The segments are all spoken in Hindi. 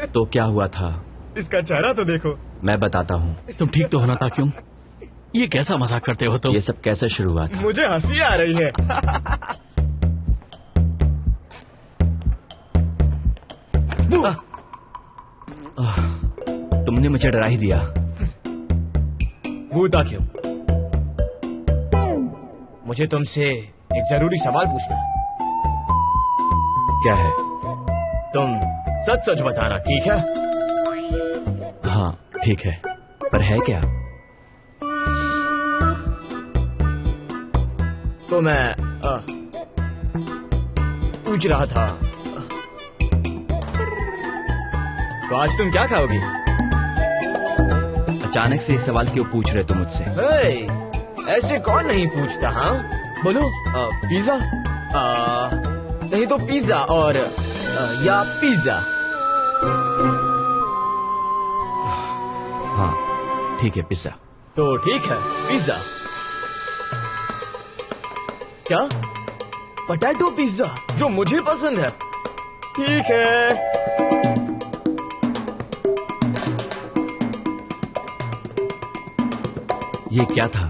तो क्या हुआ था? इसका चेहरा तो देखो। मैं बताता हूँ। तुम ठीक तो होना था? क्यों? ये कैसा मजाक करते हो तुम? ये सब कैसे शुरू हुआ था? मुझे हंसी आ रही है। तुमने मुझे डरा ही दिया। भूता क्यों? मुझे तुमसे एक जरूरी सवाल पूछना। क्या है? तुम सच सच बताना, ठीक है? हाँ ठीक है, पर है क्या? तो मैं पूछ रहा था, तो आज तुम क्या खाओगी? अचानक से ये सवाल क्यों पूछ रहे तुम मुझसे? ऐसे कौन नहीं पूछता? हाँ बोलो। पिज्जा? नहीं तो पिज्जा और या पिज्जा? हाँ ठीक है, पिज्जा। तो ठीक है, पिज्जा। क्या? पोटैटो पिज्जा, जो मुझे पसंद है। ठीक है। ये क्या था?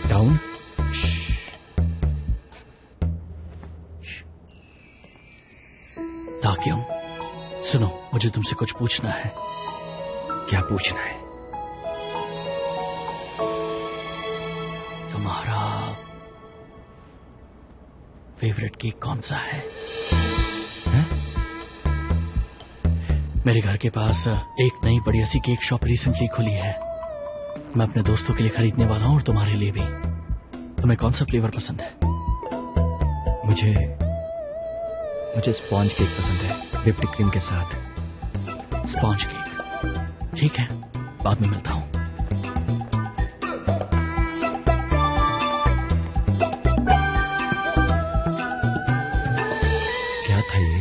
डाउन? ताकियम, सुनो, मुझे तुमसे कुछ पूछना है। क्या पूछना है? तुम्हारा फेवरेट केक कौन सा है? मेरे घर के पास एक नई बढ़िया सी केक शॉप रिसेंटली खुली है। मैं अपने दोस्तों के लिए खरीदने वाला हूँ और तुम्हारे लिए भी। तुम्हें कौन सा फ्लेवर पसंद है? मुझे स्पॉन्ज केक पसंद है, व्हिप्ड क्रीम के साथ। स्पॉन्ज केक, ठीक है, बाद में मिलता हूँ। क्या था ये?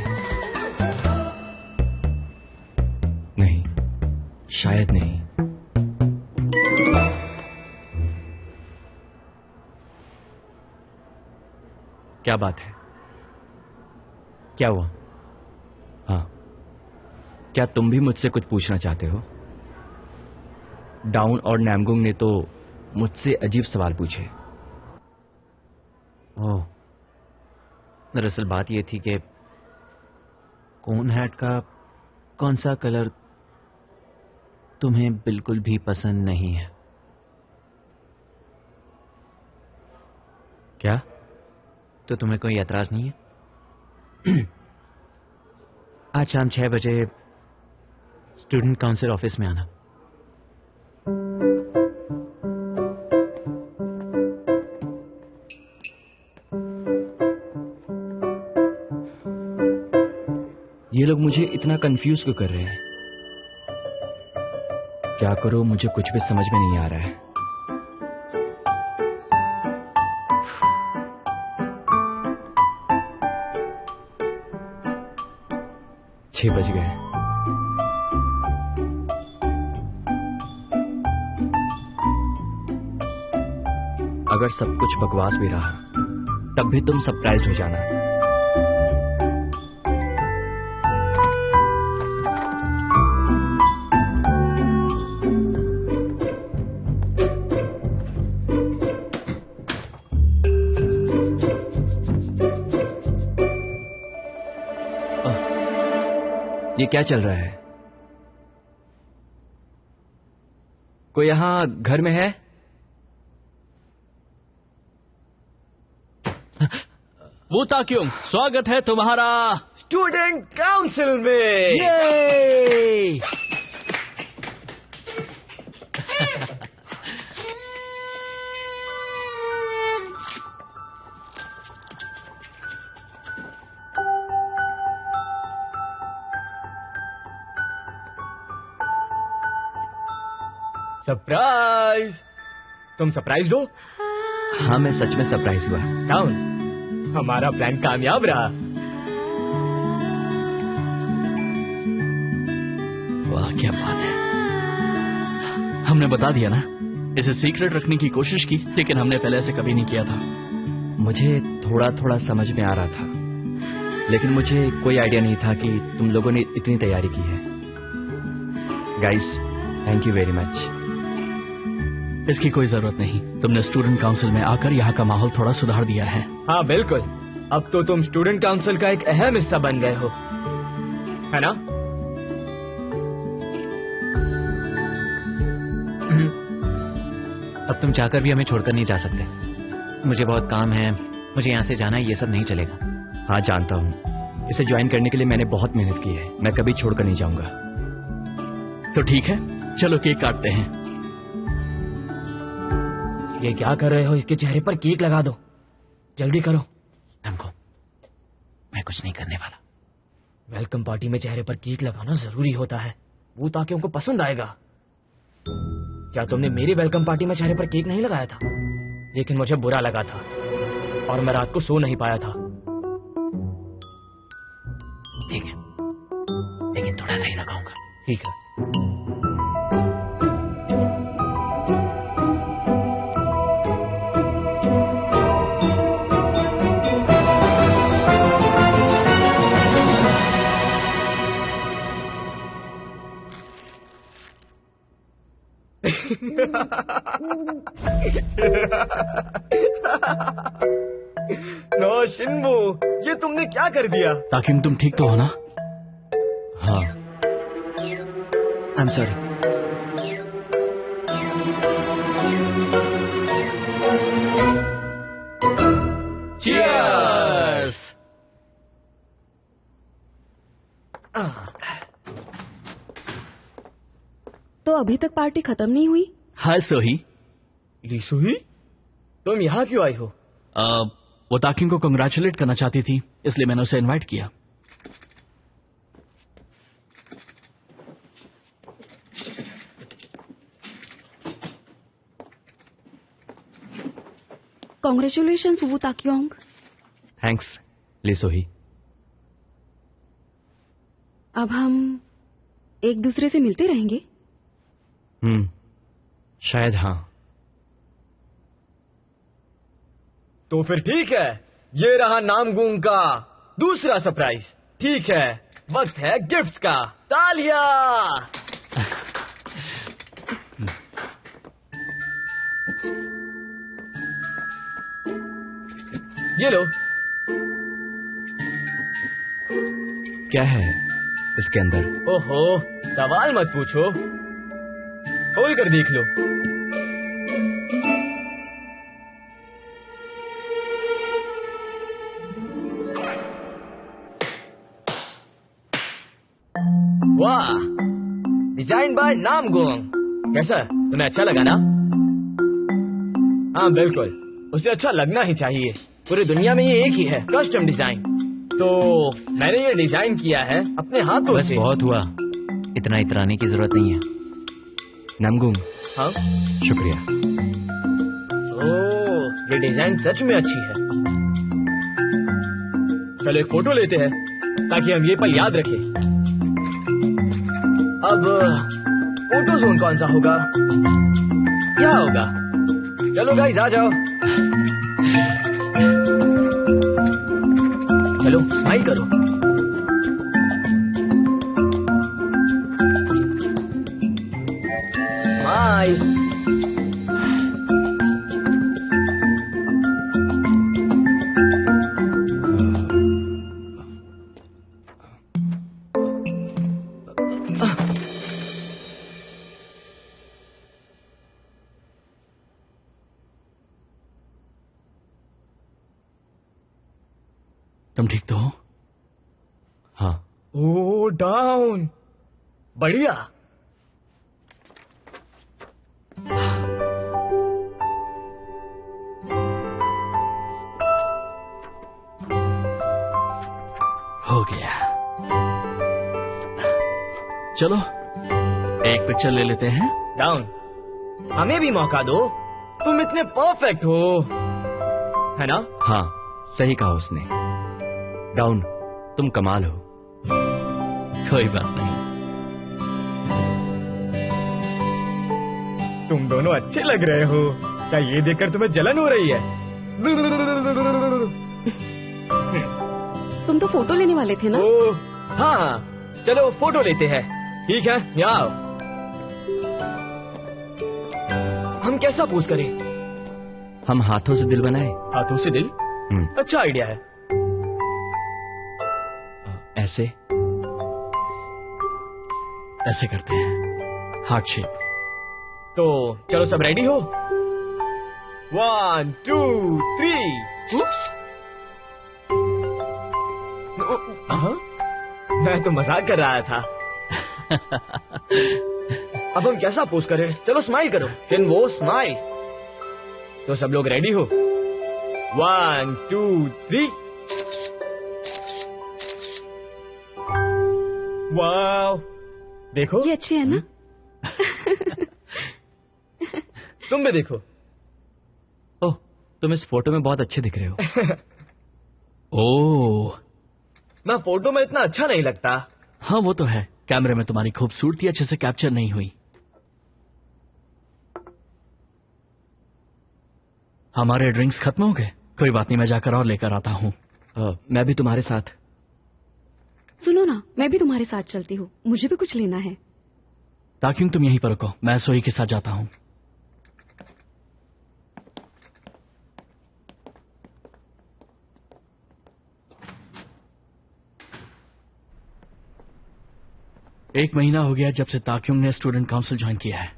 नहीं, शायद नहीं। क्या बात है? क्या हुआ? हाँ, क्या तुम भी मुझसे कुछ पूछना चाहते हो? डाउन और नामगुंग ने तो मुझसे अजीब सवाल पूछे। ओह, दरअसल बात यह थी कि कोन हैट का कौन सा कलर तुम्हें बिल्कुल भी पसंद नहीं है? क्या? तो तुम्हें कोई एतराज नहीं है? आज शाम 6 बजे स्टूडेंट काउंसिल ऑफिस में आना। ये लोग मुझे इतना कंफ्यूज क्यों कर रहे हैं? क्या करो, मुझे कुछ भी समझ में नहीं आ रहा है। छह बज गए। अगर सब कुछ बकवास भी रहा तब भी तुम सरप्राइज हो जाना। ये क्या चल रहा है? कोई यहां घर में है? वो ताक्योम, स्वागत है तुम्हारा स्टूडेंट काउंसिल में। ये सरप्राइज। तुम सरप्राइज हो? हाँ, मैं सच में सरप्राइज हुआ। डाउन, हमारा प्लान कामयाब रहा। वाह, क्या बात है। हमने बता दिया ना, इसे सीक्रेट रखने की कोशिश की, लेकिन हमने पहले ऐसे कभी नहीं किया था। मुझे थोड़ा थोड़ा समझ में आ रहा था, लेकिन मुझे कोई आइडिया नहीं था कि तुम लोगों ने इतनी तैयारी की है। Guys, thank you very much. इसकी कोई जरूरत नहीं। तुमने स्टूडेंट काउंसिल में आकर यहाँ का माहौल थोड़ा सुधार दिया है। हाँ बिल्कुल, अब तो तुम स्टूडेंट काउंसिल का एक अहम हिस्सा बन गए हो, है ना? अब तुम चाहकर भी हमें छोड़कर नहीं जा सकते। मुझे बहुत काम है, मुझे यहाँ से जाना है, ये सब नहीं चलेगा। हाँ जानता हूँ, इसे ज्वाइन करने के लिए मैंने बहुत मेहनत की है। मैं कभी छोड़कर नहीं जाऊंगा। तो ठीक है, चलो केक काटते हैं। ये क्या कर रहे हो? इसके चेहरे पर केक लगा दो, जल्दी करो। हमको, मैं कुछ नहीं करने वाला। वेलकम पार्टी में चेहरे पर केक लगाना जरूरी होता है, वो ताकि उनको पसंद आएगा। क्या तुमने मेरी वेलकम पार्टी में चेहरे पर केक नहीं लगाया था? लेकिन मुझे बुरा लगा था और मैं रात को सो नहीं पाया था। ठीक है, लेकिन थोड़ा सा ही लगाऊंगा। ठीक है। नो शिन्बू, ये तुमने क्या कर दिया? ताकि तुम ठीक तो हो ना? हाँ। I am sorry. Cheers! तो अभी तक पार्टी खत्म नहीं हुई? हाय सोही। लीसुही, तुम यहाँ क्यों आई हो? वो ताकिंग को कंग्रेचुलेट करना चाहती थी, इसलिए मैंने उसे इनवाइट किया। कॉन्ग्रेचुलेशंस वू ताक्योंग। थैंक्स लिसोही। अब हम एक दूसरे से मिलते रहेंगे? शायद हाँ। तो फिर ठीक है, ये रहा नामगुंग का दूसरा सरप्राइज। ठीक है, वक्त है गिफ्ट्स का। तालियां! ये लो। क्या है इसके अंदर? ओहो, सवाल मत पूछो, खोल कर देख लो। वाह, डिजाइन बाय नामगुंग। कैसा, तुम्हें अच्छा लगा ना? हाँ बिल्कुल, उसे अच्छा लगना ही चाहिए। पूरी दुनिया में ये एक ही है, कस्टम डिजाइन। तो मैंने ये डिजाइन किया है अपने हाथों बस से। बहुत हुआ, इतना इतराने की जरूरत नहीं है। नामगुंग, हाँ? शुक्रिया। ओह, ये डिजाइन सच में अच्छी है। चलो एक फोटो लेते हैं ताकि हम ये पल याद रखें। अब फोटो जोन कौन सा होगा? क्या होगा? चलो गाइस आ जाओ। चलो स्माइल करो। स्माइल। तुम ठीक तो हो? हाँ। ओ डाउन, बढ़िया। हो गया। चलो एक पिक्चर ले लेते हैं। डाउन, हमें भी मौका दो, तुम इतने परफेक्ट हो, है ना? हाँ, सही कहा उसने। डाउन, तुम कमाल हो। कोई बात नहीं। तुम दोनों अच्छे लग रहे हो। क्या ये देखकर तुम्हें जलन हो रही है? तुम तो फोटो लेने वाले थे ना? ओ, हाँ, चलो फोटो लेते हैं। ठीक है, यहाँ आओ। हम कैसा पोज करें? हम हाथों से दिल बनाए। हाथों से दिल? अच्छा आइडिया है। ऐसे ऐसे करते हैं, हार्ट शेप। तो चलो सब रेडी हो? 1 2 3। मैं तो मजाक कर रहा था। अब हम कैसा पोज करें? चलो स्माइल करो। कैन वो स्माइल? तो सब लोग रेडी हो? 1 2 3। वाव, देखो ये अच्छी है ना? तुम भी देखो। ओह, तुम इस फोटो में बहुत अच्छे दिख रहे हो। ओह, मैं फोटो में इतना अच्छा नहीं लगता। हाँ वो तो है, कैमरे में तुम्हारी खूबसूरती अच्छे से कैप्चर नहीं हुई। हमारे ड्रिंक्स खत्म हो गए? कोई बात नहीं, मैं जाकर और लेकर आता हूँ। मैं भी तुम्हारे साथ। सुनो ना, मैं भी तुम्हारे साथ चलती हूँ, मुझे भी कुछ लेना है। ताक्युंग तुम यहीं पर रुको, मैं सोई के साथ जाता हूँ। एक महीना हो गया जब से ताक्युंग ने स्टूडेंट काउंसिल ज्वाइन किया है।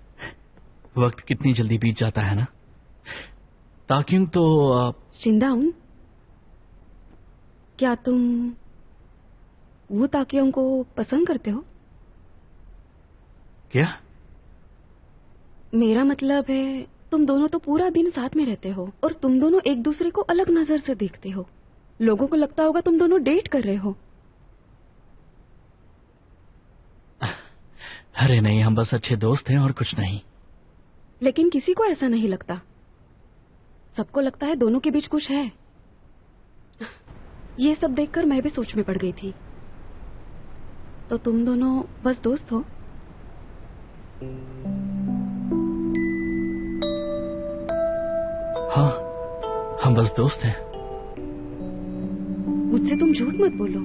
वक्त कितनी जल्दी बीत जाता है ना। ताक्युंग तो शिनडाउन, क्या तुम वो ताक्युंग को पसंद करते हो? क्या? मेरा मतलब है, तुम दोनों तो पूरा दिन साथ में रहते हो और तुम दोनों एक दूसरे को अलग नजर से देखते हो। लोगों को लगता होगा तुम दोनों डेट कर रहे हो। अरे नहीं, हम बस अच्छे दोस्त हैं और कुछ नहीं। लेकिन किसी को ऐसा नहीं लगता, सबको लगता है दोनों के बीच कुछ है। ये सब देखकर मैं भी सोच में पड़ गई थी। तो तुम दोनों बस दोस्त हो? हाँ, हम बस दोस्त हैं। मुझसे तुम झूठ मत बोलो,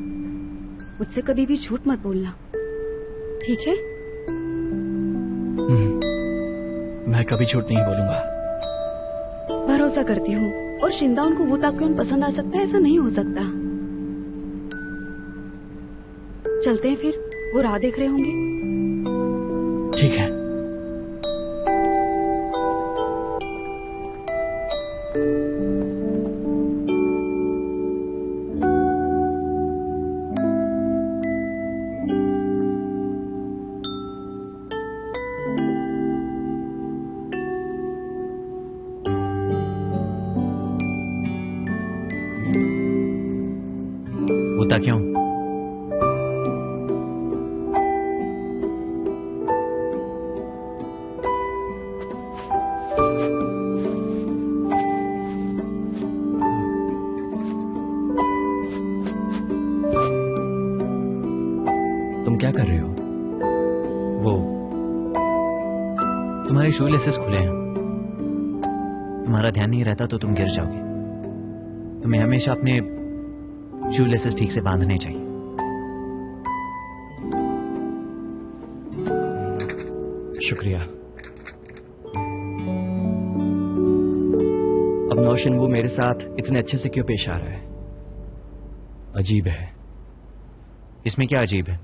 मुझसे कभी भी झूठ मत बोलना, ठीक है? मैं कभी झूठ नहीं बोलूंगा। भरोसा करती हूँ। और शिनडाउन को वो ताक्युंग पसंद आ सकता है, ऐसा नहीं हो सकता। चलते हैं फिर, वो राह देख रहे होंगे। ठीक है। होता क्यों? तुम क्या कर रहे हो? वो तुम्हारे शू लेसेस खुले हैं। तुम्हारा ध्यान नहीं रहता तो तुम गिर जाओगे। तुम्हें हमेशा अपने शू लेसेस ठीक से बांधने चाहिए। शुक्रिया। अब नौशन वो मेरे साथ इतने अच्छे से क्यों पेश आ रहा है? अजीब है। इसमें क्या अजीब है?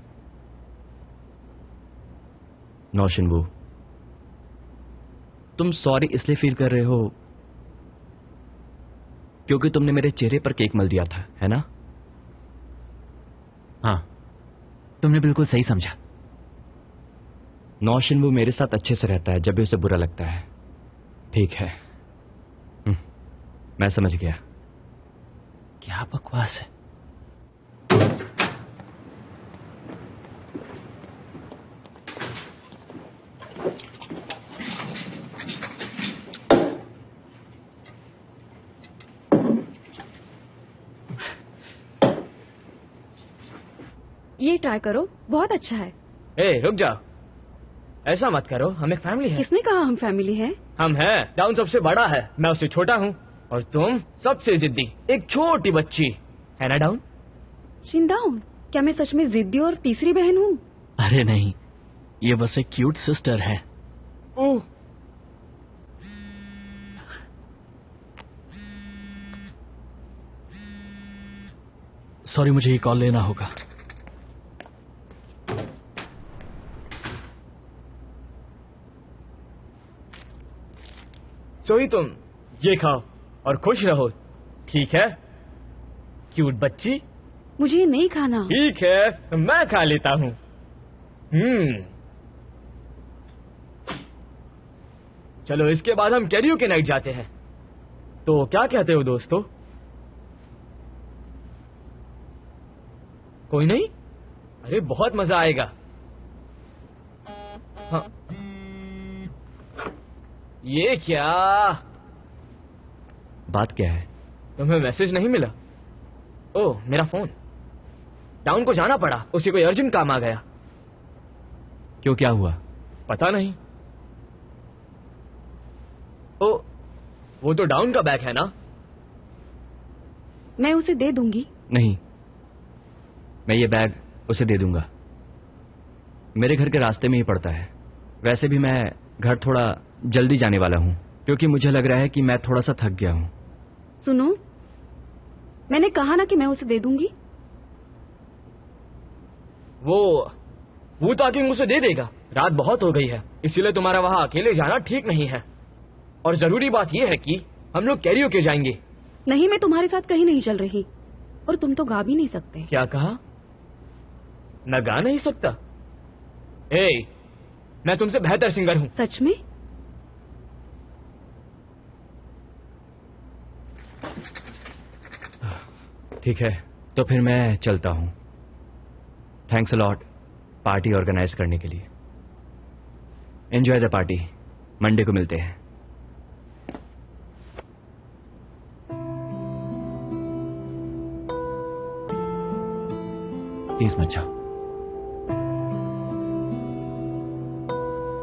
नौशन वो, तुम सॉरी इसलिए फील कर रहे हो क्योंकि तुमने मेरे चेहरे पर केक मल दिया था, है ना? हाँ, तुमने बिल्कुल सही समझा। नौशन वो मेरे साथ अच्छे से रहता है जब भी उसे बुरा लगता है। ठीक है, मैं समझ गया। क्या बकवास है। ये ट्राई करो, बहुत अच्छा है। ए, रुक जा। ऐसा मत करो, हम एक फैमिली है। किसने कहा हम फैमिली है? हम हैं, डाउन सबसे बड़ा है, मैं उससे छोटा हूँ, और तुम सबसे जिद्दी एक छोटी बच्ची है ना डाउन। शिनडाउन, क्या मैं सच में जिद्दी और तीसरी बहन हूँ? अरे नहीं, ये बस एक क्यूट सिस्टर है। ओह, सॉरी, मुझे ये कॉल लेना होगा। सोई तुम ये खाओ और खुश रहो, ठीक है क्यूट बच्ची? मुझे ये नहीं खाना। ठीक है, मैं खा लेता हूँ। चलो इसके बाद हम कैरियोके नाइट जाते हैं, तो क्या कहते हो दोस्तों? कोई नहीं? अरे बहुत मजा आएगा। हाँ। ये क्या? बात क्या है? तुम्हें मैसेज नहीं मिला? ओह, मेरा फोन। डाउन को जाना पड़ा, उसे कोई अर्जेंट काम आ गया। क्यों, क्या हुआ? पता नहीं। ओ, वो तो डाउन का बैग है ना? मैं उसे दे दूंगी। नहीं, मैं ये बैग उसे दे दूंगा। मेरे घर के रास्ते में ही पड़ता है। वैसे भी मैं घर थोड़ा जल्दी जाने वाला हूँ, क्योंकि मुझे लग रहा है कि मैं थोड़ा सा थक गया हूँ। सुनो, मैंने कहा ना कि मैं उसे दे दूंगी। वो ताकि मुझे दे देगा। रात बहुत हो गई है, इसीलिए तुम्हारा वहां अकेले जाना ठीक नहीं है। और जरूरी बात यह है कि हम लोग कैरियोके जाएंगे। नहीं, मैं तुम्हारे साथ कहीं नहीं चल रही, और तुम तो गा भी नहीं सकते। क्या कहा? मैं गा नहीं सकता? मैं तुमसे बेहतर सिंगर हूँ। सच में? ठीक है, तो फिर मैं चलता हूँ। Thanks a lot party organise करने के लिए। Enjoy the party. मंडे को मिलते हैं। प्लीज मत जाओ।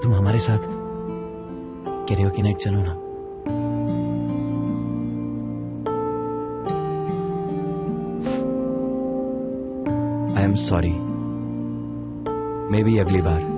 तुम हमारे साथ कैरियोके नाइट चलो ना। I am sorry, may be अगली बार।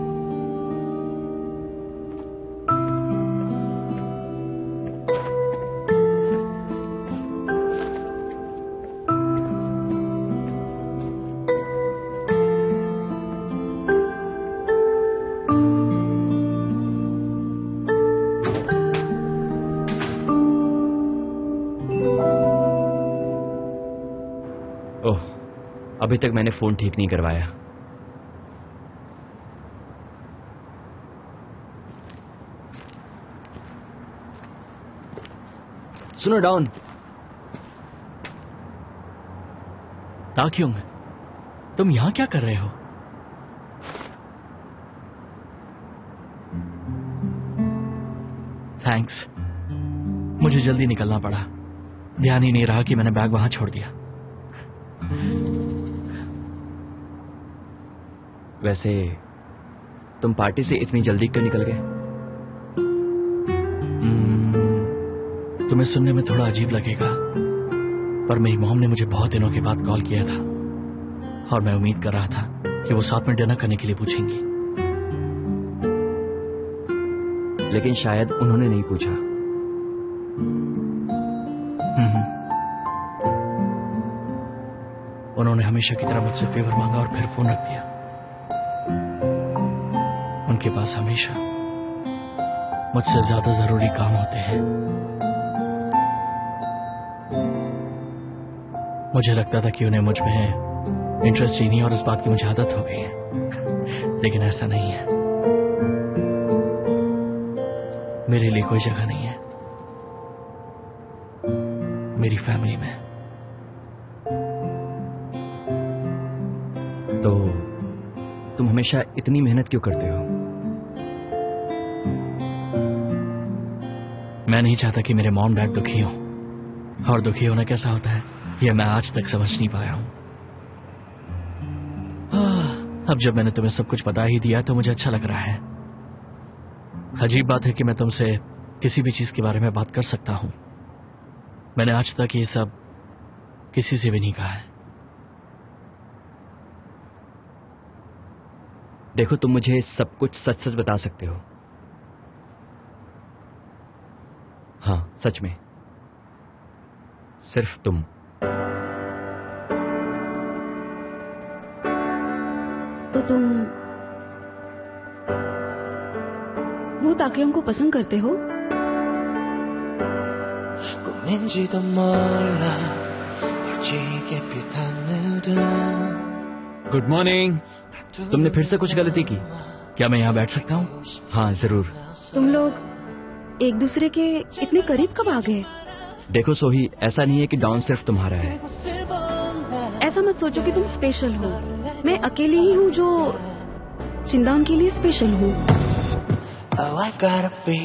ओह, अभी तक मैंने फोन ठीक नहीं करवाया। सुनो डाउन। ताक्योंग, तुम यहां क्या कर रहे हो? थैंक्स, मुझे जल्दी निकलना पड़ा। ध्यान ही नहीं रहा कि मैंने बैग वहां छोड़ दिया। वैसे तुम पार्टी से इतनी जल्दी क्यों निकल गए? तुम्हें सुनने में थोड़ा अजीब लगेगा, पर मेरी मॉम ने मुझे बहुत दिनों के बाद कॉल किया था, और मैं उम्मीद कर रहा था कि वो साथ में डिनर करने के लिए पूछेंगी। लेकिन शायद उन्होंने नहीं पूछा। उन्होंने हमेशा की तरह मुझसे फेवर मांगा और फिर फोन रख दिया। उनके पास हमेशा मुझसे ज्यादा जरूरी काम होते हैं। मुझे लगता था कि उन्हें मुझ में इंटरेस्ट ही नहीं और इस बात की मुझे आदत हो गई है, लेकिन ऐसा नहीं है। मेरे लिए कोई जगह नहीं है मेरी फैमिली में। तो तुम हमेशा इतनी मेहनत क्यों करते हो? मैं नहीं चाहता कि मेरे मॉम डैड दुखी हो, और दुखी होना कैसा होता है यह मैं आज तक समझ नहीं पाया हूं। अब जब मैंने तुम्हें सब कुछ बता ही दिया तो मुझे अच्छा लग रहा है। अजीब बात है कि मैं तुमसे किसी भी चीज के बारे में बात कर सकता हूं। मैंने आज तक ये सब किसी से भी नहीं कहा है। देखो, तुम मुझे सब कुछ सच सच बता सकते हो। हाँ, सच में, सिर्फ तुम। तो तुम वो ताकियों को पसंद करते हो? Good morning. तुमने फिर से कुछ गलती की। क्या मैं यहाँ बैठ सकता हूँ? हाँ, जरूर। तुम लोग एक दूसरे के इतने करीब कब आ गए? देखो सोही, ऐसा नहीं है कि डॉन सिर्फ तुम्हारा है। ऐसा मत सोचो कि तुम स्पेशल हो। मैं अकेली ही हूँ जो चिंदान के लिए स्पेशल हूँ। Oh, I gotta be